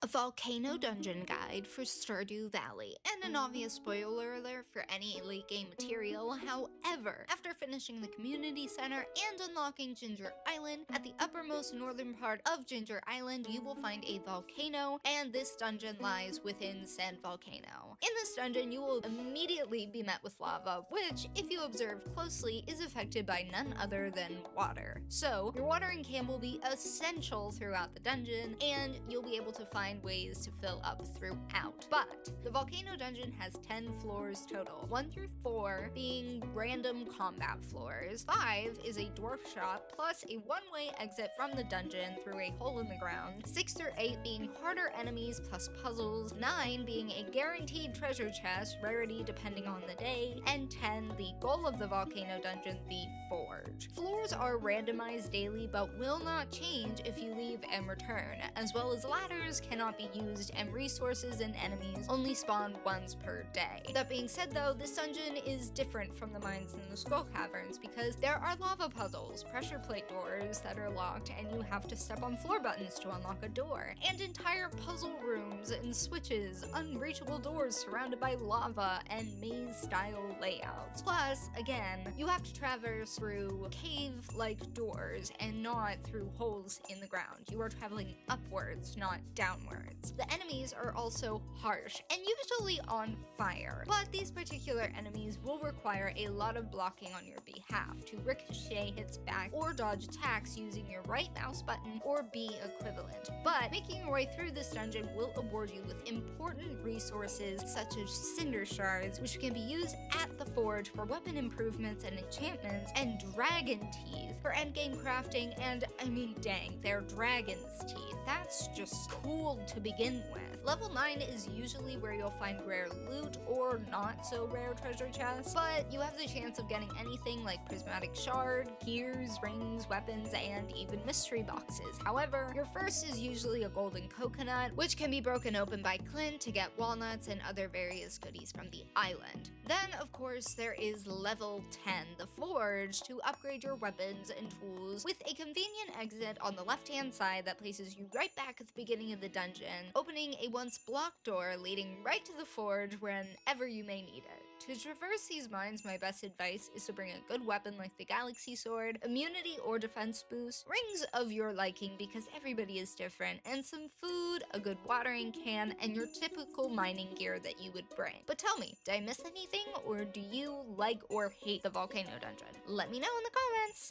A volcano dungeon guide for Stardew Valley, and an obvious spoiler alert for any late game material. However, after finishing the community center and unlocking Ginger Island, at the uppermost northern part of Ginger Island, you will find a volcano, and this dungeon lies within said volcano. In this dungeon, you will immediately be met with lava, which, if you observe closely, is affected by none other than water. So, your watering can will be essential throughout the dungeon, and you'll be able to find ways to fill up throughout. But the volcano dungeon has 10 floors total, 1 through 4 being random combat floors. 5 is a dwarf shop plus a one-way exit from the dungeon through a hole in the ground. 6 through 8 being harder enemies plus puzzles. 9 being a guaranteed treasure chest, rarity depending on the day. And 10, the goal of the volcano dungeon, the forge. Floors are randomized daily but will not change if you leave and return, as well as ladders cannot be used and resources and enemies only spawn once per day. That being said though, this dungeon is different from the mines in the Skull Caverns because there are lava puzzles, pressure plate doors that are locked and you have to step on floor buttons to unlock a door, and entire puzzle rooms and switches, unreachable doors surrounded by lava, and maze-style layouts. Plus, again, you have to traverse through cave-like doors and not through holes in the ground. You are traveling upwards, not downwards. The enemies are also harsh and usually on fire, but these particular enemies will require a lot of blocking on your behalf to ricochet hits back or dodge attacks using your right mouse button or B equivalent. But making your way through this dungeon will award you with important resources such as cinder shards, which can be used at the forge for weapon improvements and enchantments, and dragon teeth for endgame crafting, and I mean dang, they're dragon's teeth. That's just cool to begin with. Level 9 is usually where you'll find rare loot or not so rare treasure chests, but you have the chance of getting anything like prismatic shard, gears, rings, weapons, and even mystery boxes. However, your first is usually a golden coconut, which can be broken open by Clint to get walnuts and other various goodies from the island. Then, of course, there is level 10, the forge, to upgrade your weapons and tools with a convenient exit on the left-hand side that places you right back at the beginning of the dungeon, opening a once blocked door leading right to the forge whenever you may need it. To traverse these mines, my best advice is to bring a good weapon like the Galaxy Sword, immunity or defense boost, rings of your liking because everybody is different, and some food, a good watering can, and your typical mining gear that you would bring. But tell me, did I miss anything, or do you like or hate the volcano dungeon? Let me know in the comments!